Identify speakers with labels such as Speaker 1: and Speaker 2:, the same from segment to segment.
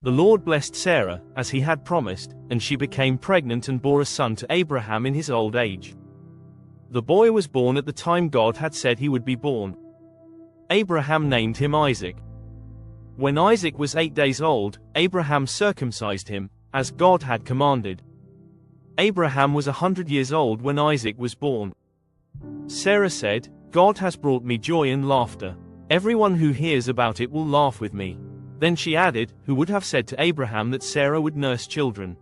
Speaker 1: The Lord blessed Sarah, as he had promised, and she became pregnant and bore a son to Abraham in his old age. The boy was born at the time God had said he would be born. Abraham named him Isaac. When Isaac was 8 days old, Abraham circumcised him, as God had commanded. Abraham was 100 years old when Isaac was born. Sarah said, "God has brought me joy and laughter. Everyone who hears about it will laugh with me." Then she added, "Who would have said to Abraham that Sarah would nurse children?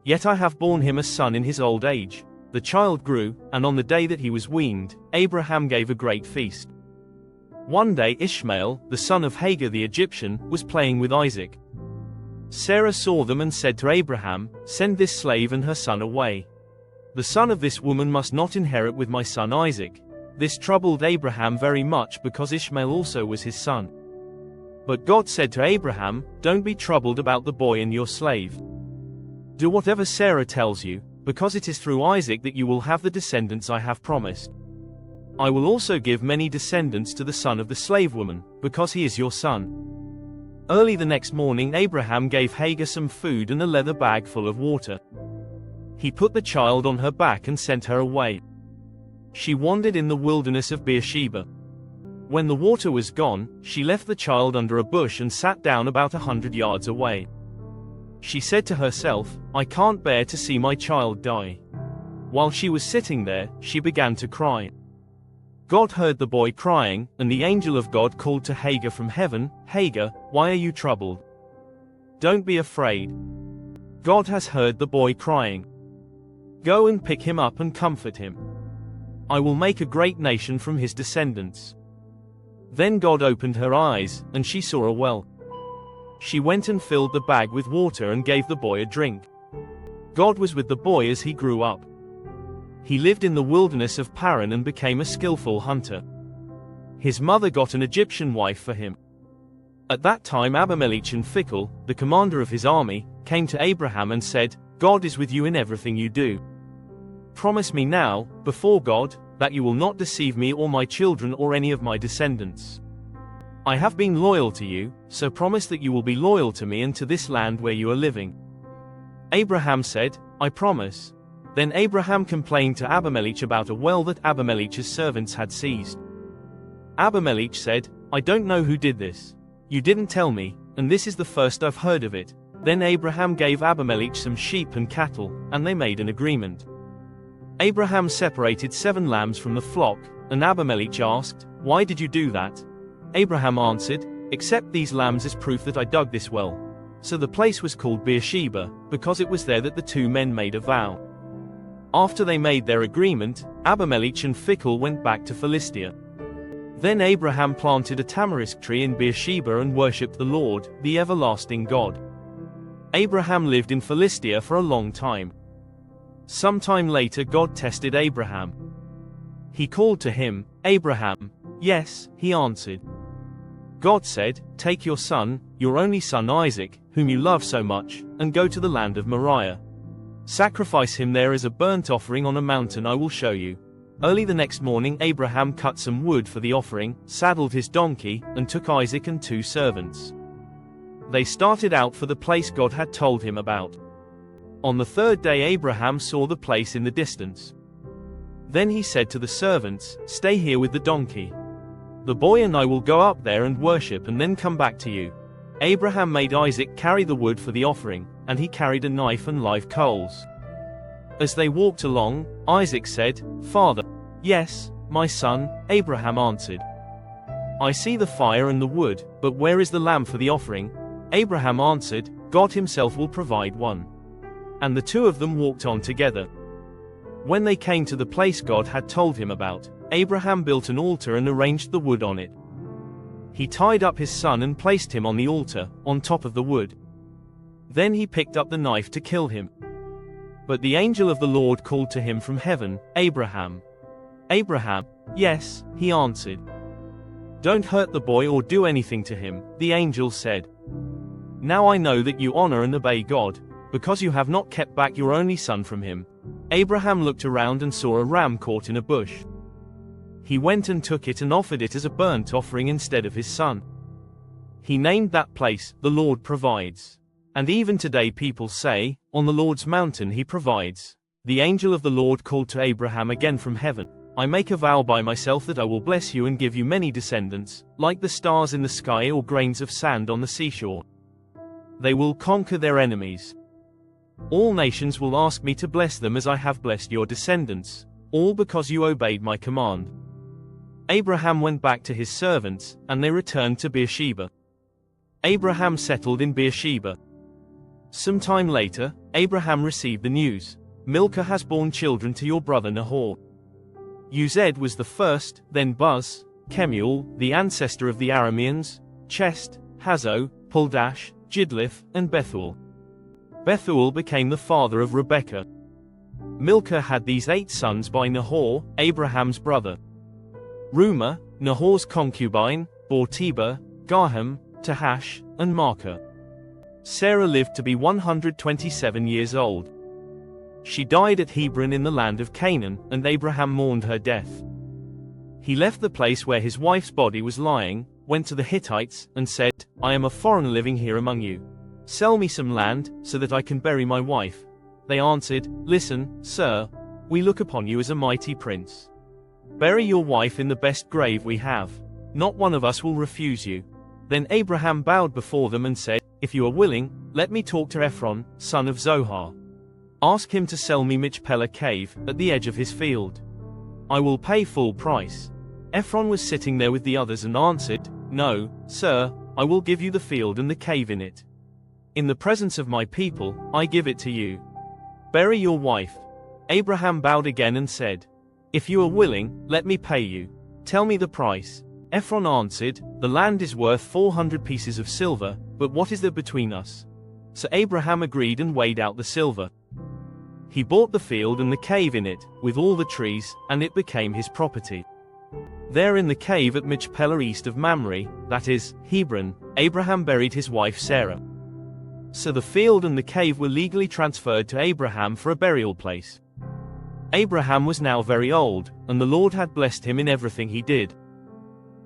Speaker 1: Yet I have borne him a son in his old age." The child grew, and on the day that he was weaned, Abraham gave a great feast. One day Ishmael, the son of Hagar the Egyptian, was playing with Isaac. Sarah saw them and said to Abraham, "Send this slave and her son away. The son of this woman must not inherit with my son Isaac." This troubled Abraham very much because Ishmael also was his son. But God said to Abraham, "Don't be troubled about the boy and your slave. Do whatever Sarah tells you, because it is through Isaac that you will have the descendants I have promised. I will also give many descendants to the son of the slave woman, because he is your son." Early the next morning Abraham gave Hagar some food and a leather bag full of water. He put the child on her back and sent her away. She wandered in the wilderness of Beersheba. When the water was gone, she left the child under a bush and sat down about 100 yards away. She said to herself, "I can't bear to see my child die." While she was sitting there, she began to cry. God heard the boy crying, and the angel of God called to Hagar from heaven, "Hagar, why are you troubled? Don't be afraid. God has heard the boy crying. Go and pick him up and comfort him. I will make a great nation from his descendants." Then God opened her eyes, and she saw a well. She went and filled the bag with water and gave the boy a drink. God was with the boy as he grew up. He lived in the wilderness of Paran and became a skillful hunter. His mother got an Egyptian wife for him. At that time Abimelech and Phicol, the commander of his army, came to Abraham and said, "God is with you in everything you do. Promise me now, before God, that you will not deceive me or my children or any of my descendants. I have been loyal to you, so promise that you will be loyal to me and to this land where you are living." Abraham said, "I promise." Then Abraham complained to Abimelech about a well that Abimelech's servants had seized. Abimelech said, "I don't know who did this. You didn't tell me, and this is the first I've heard of it." Then Abraham gave Abimelech some sheep and cattle, and they made an agreement. Abraham separated 7 lambs from the flock, and Abimelech asked, "Why did you do that?" Abraham answered, "Accept these lambs as proof that I dug this well." So the place was called Beersheba, because it was there that the 2 men made a vow. After they made their agreement, Abimelech and Phicol went back to Philistia. Then Abraham planted a tamarisk tree in Beersheba and worshipped the Lord, the everlasting God. Abraham lived in Philistia for a long time. Sometime later God tested Abraham. He called to him, "Abraham." "Yes," he answered. God said, "Take your son, your only son Isaac, whom you love so much, and go to the land of Moriah. Sacrifice him there as a burnt offering on a mountain I will show you." Early the next morning Abraham cut some wood for the offering, saddled his donkey, and took Isaac and 2 servants. They started out for the place God had told him about. On the 3rd day Abraham saw the place in the distance. Then he said to the servants, "Stay here with the donkey. The boy and I will go up there and worship and then come back to you." Abraham made Isaac carry the wood for the offering, and he carried a knife and live coals. As they walked along, Isaac said, "Father." "Yes, my son," Abraham answered. "I see the fire and the wood, but where is the lamb for the offering?" Abraham answered, "God himself will provide one." And the 2 of them walked on together. When they came to the place God had told him about, Abraham built an altar and arranged the wood on it. He tied up his son and placed him on the altar, on top of the wood. Then he picked up the knife to kill him. But the angel of the Lord called to him from heaven, "Abraham." "Abraham." "Yes," he answered. "Don't hurt the boy or do anything to him," the angel said. "Now I know that you honor and obey God, because you have not kept back your only son from him." Abraham looked around and saw a ram caught in a bush. He went and took it and offered it as a burnt offering instead of his son. He named that place, "The Lord Provides." And even today people say, on the Lord's mountain he provides. The angel of the Lord called to Abraham again from heaven, I make a vow by myself that I will bless you and give you many descendants, like the stars in the sky or grains of sand on the seashore. They will conquer their enemies. All nations will ask me to bless them as I have blessed your descendants, all because you obeyed my command. Abraham went back to his servants, and they returned to Beersheba. Abraham settled in Beersheba. Some time later, Abraham received the news, Milcah has borne children to your brother Nahor. Uzed was the first, then Buz, Kemuel, the ancestor of the Arameans, Chest, Hazo, Puldash, Jidlith, and Bethuel. Bethuel became the father of Rebekah. Milcah had these 8 sons by Nahor, Abraham's brother. Reumah, Nahor's concubine, bore Tebah, Gaham, Tahash, and Maacah. Sarah lived to be 127 years old. She died at Hebron in the land of Canaan, and Abraham mourned her death. He left the place where his wife's body was lying, went to the Hittites, and said, I am a foreigner living here among you. Sell me some land, so that I can bury my wife. They answered, Listen, sir, we look upon you as a mighty prince. Bury your wife in the best grave we have. Not one of us will refuse you. Then Abraham bowed before them and said, If you are willing, let me talk to Ephron, son of Zohar. Ask him to sell me Machpelah cave, at the edge of his field. I will pay full price. Ephron was sitting there with the others and answered, No, sir, I will give you the field and the cave in it. In the presence of my people, I give it to you. Bury your wife. Abraham bowed again and said, If you are willing, let me pay you. Tell me the price. Ephron answered, The land is worth 400 pieces of silver, but what is there between us? So Abraham agreed and weighed out the silver. He bought the field and the cave in it, with all the trees, and it became his property. There in the cave at Machpelah east of Mamre, that is, Hebron, Abraham buried his wife Sarah. So the field and the cave were legally transferred to Abraham for a burial place. Abraham was now very old, and the Lord had blessed him in everything he did.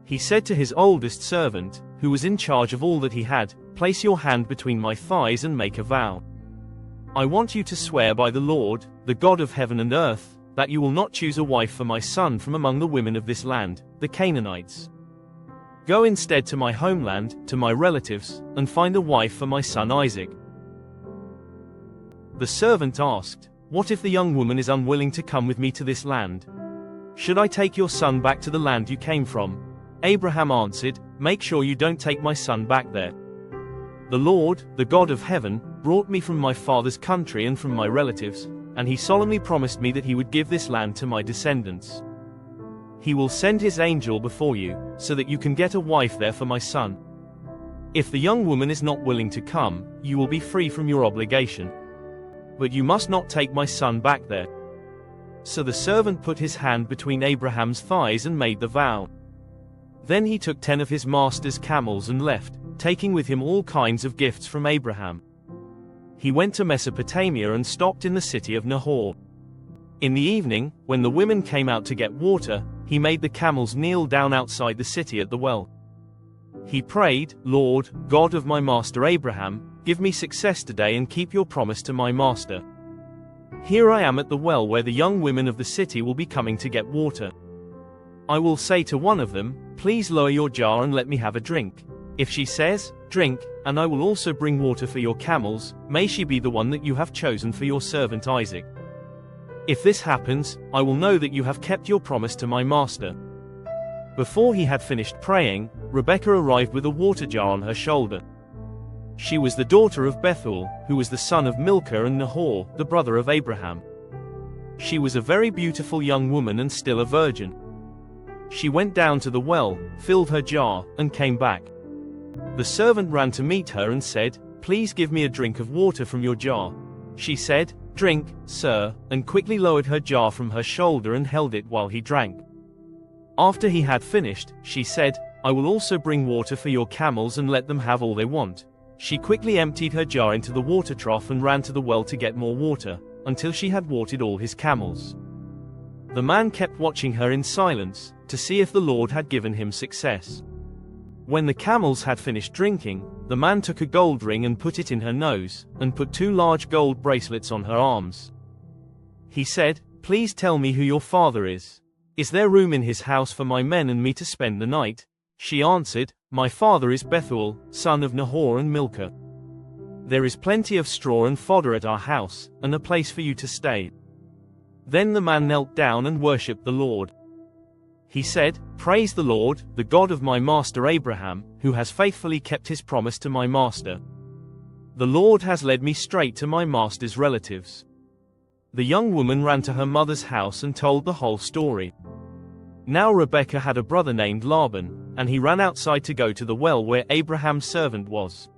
Speaker 1: He said to his oldest servant, who was in charge of all that he had, Place your hand between my thighs and make a vow. I want you to swear by the Lord, the God of heaven and earth, that you will not choose a wife for my son from among the women of this land, the Canaanites. Go instead to my homeland, to my relatives, and find a wife for my son Isaac. The servant asked, What if the young woman is unwilling to come with me to this land? Should I take your son back to the land you came from? Abraham answered, Make sure you don't take my son back there. The Lord, the God of heaven, brought me from my father's country and from my relatives, and he solemnly promised me that he would give this land to my descendants. He will send his angel before you, so that you can get a wife there for my son. If the young woman is not willing to come, you will be free from your obligation. But you must not take my son back there. So the servant put his hand between Abraham's thighs and made the vow. Then he took 10 of his master's camels and left, taking with him all kinds of gifts from Abraham. He went to Mesopotamia and stopped in the city of Nahor. In the evening, when the women came out to get water, he made the camels kneel down outside the city at the well. He prayed, Lord, God of my master Abraham, give me success today and keep your promise to my master. Here I am at the well where the young women of the city will be coming to get water. I will say to one of them, Please lower your jar and let me have a drink. If she says, Drink, and I will also bring water for your camels, may she be the one that you have chosen for your servant Isaac. If this happens, I will know that you have kept your promise to my master. Before he had finished praying, Rebekah arrived with a water jar on her shoulder. She was the daughter of Bethuel, who was the son of Milcah and Nahor, the brother of Abraham. She was a very beautiful young woman and still a virgin. She went down to the well, filled her jar, and came back. The servant ran to meet her and said, Please give me a drink of water from your jar. She said, Drink, sir, and quickly lowered her jar from her shoulder and held it while he drank. After he had finished, she said, I will also bring water for your camels and let them have all they want. She quickly emptied her jar into the water trough and ran to the well to get more water, until she had watered all his camels. The man kept watching her in silence, to see if the Lord had given him success. When the camels had finished drinking, the man took a gold ring and put it in her nose, and put 2 large gold bracelets on her arms. He said, "Please tell me who your father is. Is there room in his house for my men and me to spend the night?" She answered, "My father is Bethuel, son of Nahor and Milcah. There is plenty of straw and fodder at our house, and a place for you to stay." Then the man knelt down and worshipped the Lord. He said, "Praise the Lord, the God of my master Abraham, who has faithfully kept his promise to my master. The Lord has led me straight to my master's relatives." The young woman ran to her mother's house and told the whole story. Now Rebekah had a brother named Laban, and he ran outside to go to the well where Abraham's servant was.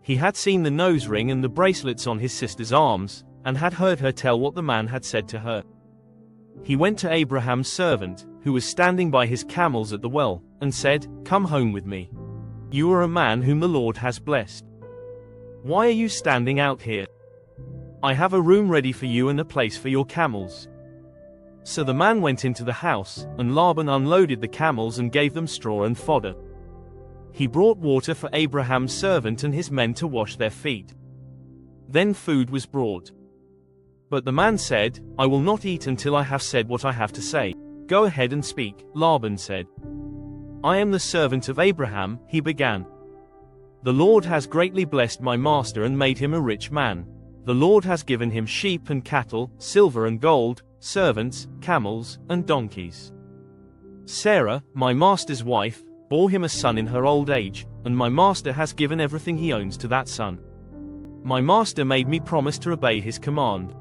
Speaker 1: He had seen the nose ring and the bracelets on his sister's arms, and had heard her tell what the man had said to her. He went to Abraham's servant, who was standing by his camels at the well, and said, "Come home with me. You are a man whom the Lord has blessed. Why are you standing out here? I have a room ready for you and a place for your camels." So the man went into the house, and Laban unloaded the camels and gave them straw and fodder. He brought water for Abraham's servant and his men to wash their feet. Then food was brought. But the man said, "I will not eat until I have said what I have to say." "Go ahead and speak," Laban said. "I am the servant of Abraham," he began. "The Lord has greatly blessed my master and made him a rich man. The Lord has given him sheep and cattle, silver and gold, servants, camels, and donkeys. Sarah, my master's wife, bore him a son in her old age, and my master has given everything he owns to that son. My master made me promise to obey his command.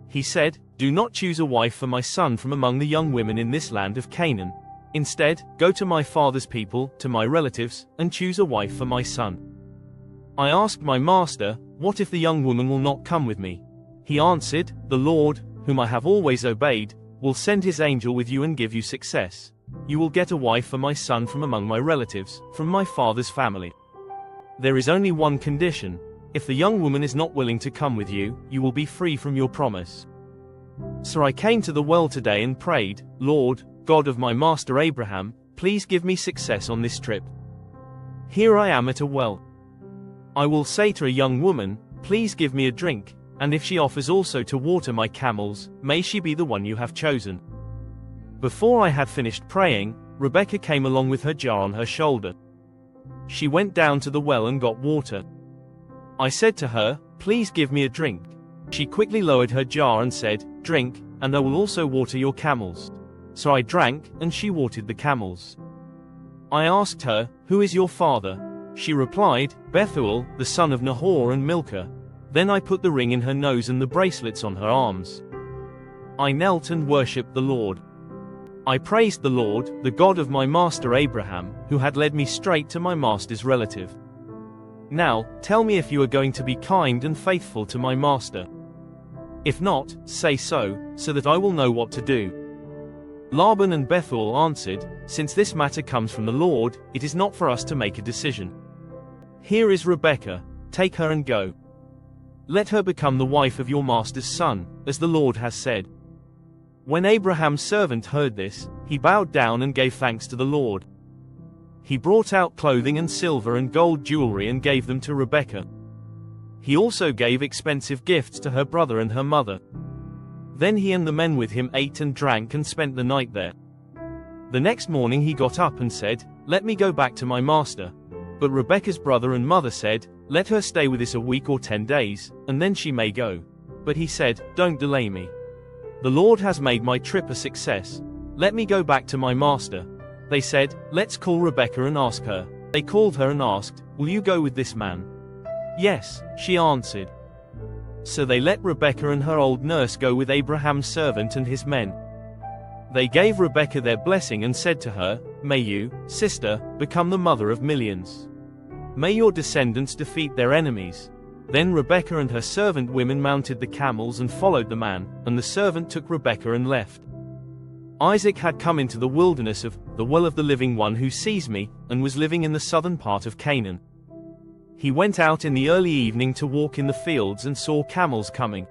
Speaker 1: He said, 'Do not choose a wife for my son from among the young women in this land of Canaan. Instead, go to my father's people, to my relatives, and choose a wife for my son.' I asked my master, 'What if the young woman will not come with me?' He answered, 'The Lord, whom I have always obeyed, will send his angel with you and give you success. You will get a wife for my son from among my relatives, from my father's family. There is only one condition. If the young woman is not willing to come with you, you will be free from your promise.' So I came to the well today and prayed, 'Lord, God of my master Abraham, please give me success on this trip. Here I am at a well. I will say to a young woman, please give me a drink, and if she offers also to water my camels, may she be the one you have chosen.' Before I had finished praying, Rebekah came along with her jar on her shoulder. She went down to the well and got water. I said to her, 'Please give me a drink.' She quickly lowered her jar and said, 'Drink, and I will also water your camels.' So I drank, and she watered the camels. I asked her, 'Who is your father?' She replied, 'Bethuel, the son of Nahor and Milcah.' Then I put the ring in her nose and the bracelets on her arms. I knelt and worshipped the Lord. I praised the Lord, the God of my master Abraham, who had led me straight to my master's relative. Now, tell me if you are going to be kind and faithful to my master. If not, say so that I will know what to do." Laban and Bethuel answered, "Since this matter comes from the Lord, it is not for us to make a decision. Here is Rebekah, take her and go. Let her become the wife of your master's son, as the Lord has said." When Abraham's servant heard this, he bowed down and gave thanks to the Lord. He brought out clothing and silver and gold jewelry and gave them to Rebekah. He also gave expensive gifts to her brother and her mother. Then he and the men with him ate and drank and spent the night there. The next morning he got up and said, "Let me go back to my master." But Rebekah's brother and mother said, "Let her stay with us a week or 10 days, and then she may go." But he said, "Don't delay me. The Lord has made my trip a success. Let me go back to my master." They said, "Let's call Rebekah and ask her." They called her and asked, "Will you go with this man?" "Yes," she answered. So they let Rebekah and her old nurse go with Abraham's servant and his men. They gave Rebekah their blessing and said to her, "May you, sister, become the mother of millions. May your descendants defeat their enemies." Then Rebekah and her servant women mounted the camels and followed the man, and the servant took Rebekah and left. Isaac had come into the wilderness of the well of the living one who sees me, and was living in the southern part of Canaan. He went out in the early evening to walk in the fields and saw camels coming.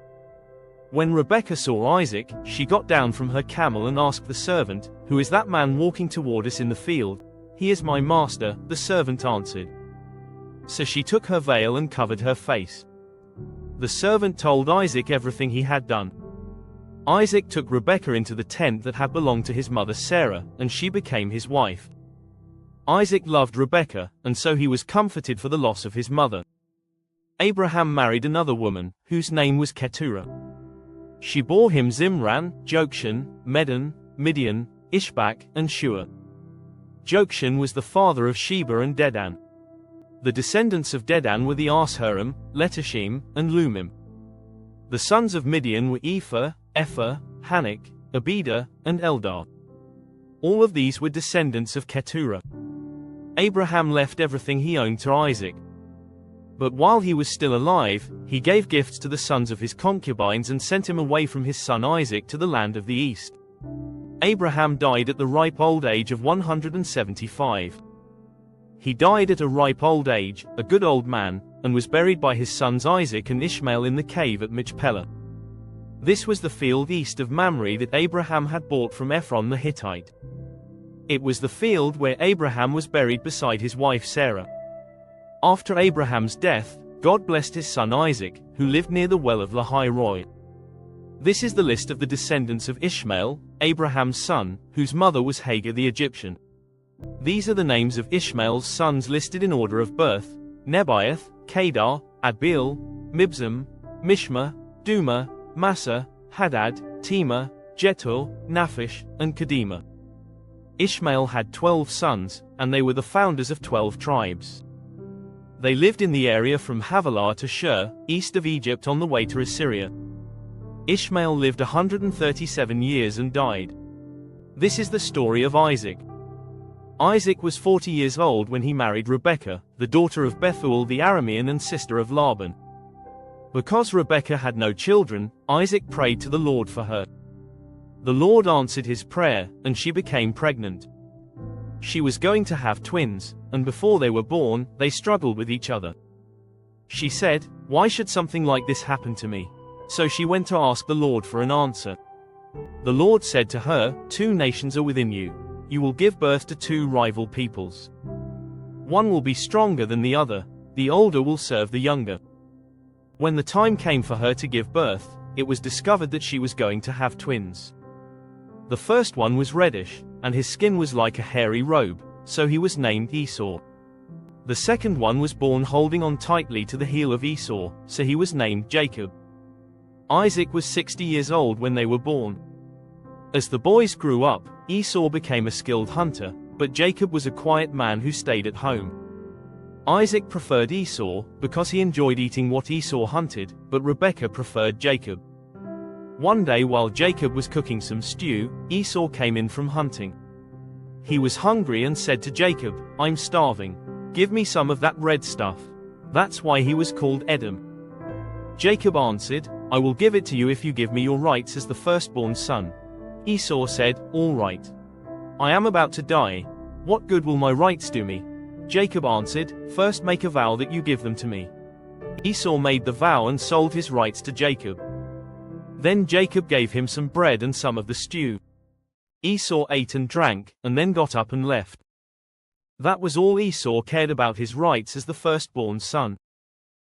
Speaker 1: When Rebekah saw Isaac, she got down from her camel and asked the servant, "Who is that man walking toward us in the field?" "He is my master," the servant answered. So she took her veil and covered her face. The servant told Isaac everything he had done. Isaac took Rebekah into the tent that had belonged to his mother Sarah, and she became his wife. Isaac loved Rebekah, and so he was comforted for the loss of his mother. Abraham married another woman, whose name was Keturah. She bore him Zimran, Jokshan, Medan, Midian, Ishbak, and Shua. Jokshan was the father of Sheba and Dedan. The descendants of Dedan were the Asherim, Letashim, and Lumim. The sons of Midian were Ephah, Hanik, Abida, and Eldar. All of these were descendants of Keturah. Abraham left everything he owned to Isaac. But while he was still alive, he gave gifts to the sons of his concubines and sent him away from his son Isaac to the land of the east. Abraham died at the ripe old age of 175. He died at a ripe old age, a good old man, and was buried by his sons Isaac and Ishmael in the cave at Machpelah. This was the field east of Mamre that Abraham had bought from Ephron the Hittite. It was the field where Abraham was buried beside his wife Sarah. After Abraham's death, God blessed his son Isaac, who lived near the well of Lahai-Roi. This is the list of the descendants of Ishmael, Abraham's son, whose mother was Hagar the Egyptian. These are the names of Ishmael's sons listed in order of birth: Nebaioth, Kedar, Adbeel, Mibzam, Mishma, Duma, Massa, Hadad, Tema, Jetur, Naphish, and Kedema. Ishmael had 12 sons, and they were the founders of 12 tribes. They lived in the area from Havilah to Shur, east of Egypt on the way to Assyria. Ishmael lived 137 years and died. This is the story of Isaac. Isaac was 40 years old when he married Rebekah, the daughter of Bethuel the Aramean and sister of Laban. Because Rebekah had no children, Isaac prayed to the Lord for her. The Lord answered his prayer, and she became pregnant. She was going to have twins, and before they were born, they struggled with each other. She said, "Why should something like this happen to me?" So she went to ask the Lord for an answer. The Lord said to her, "Two nations are within you. You will give birth to two rival peoples. One will be stronger than the other, the older will serve the younger." When the time came for her to give birth, it was discovered that she was going to have twins. The first one was reddish, and his skin was like a hairy robe, so he was named Esau. The second one was born holding on tightly to the heel of Esau, so he was named Jacob. Isaac was 60 years old when they were born. As the boys grew up, Esau became a skilled hunter, but Jacob was a quiet man who stayed at home. Isaac preferred Esau, because he enjoyed eating what Esau hunted, but Rebekah preferred Jacob. One day while Jacob was cooking some stew, Esau came in from hunting. He was hungry and said to Jacob, "I'm starving. Give me some of that red stuff." That's why he was called Edom. Jacob answered, "I will give it to you if you give me your rights as the firstborn son." Esau said, "All right. I am about to die. What good will my rights do me?" Jacob answered, "First make a vow that you give them to me." Esau made the vow and sold his rights to Jacob. Then Jacob gave him some bread and some of the stew. Esau ate and drank, and then got up and left. That was all Esau cared about, his rights as the firstborn son.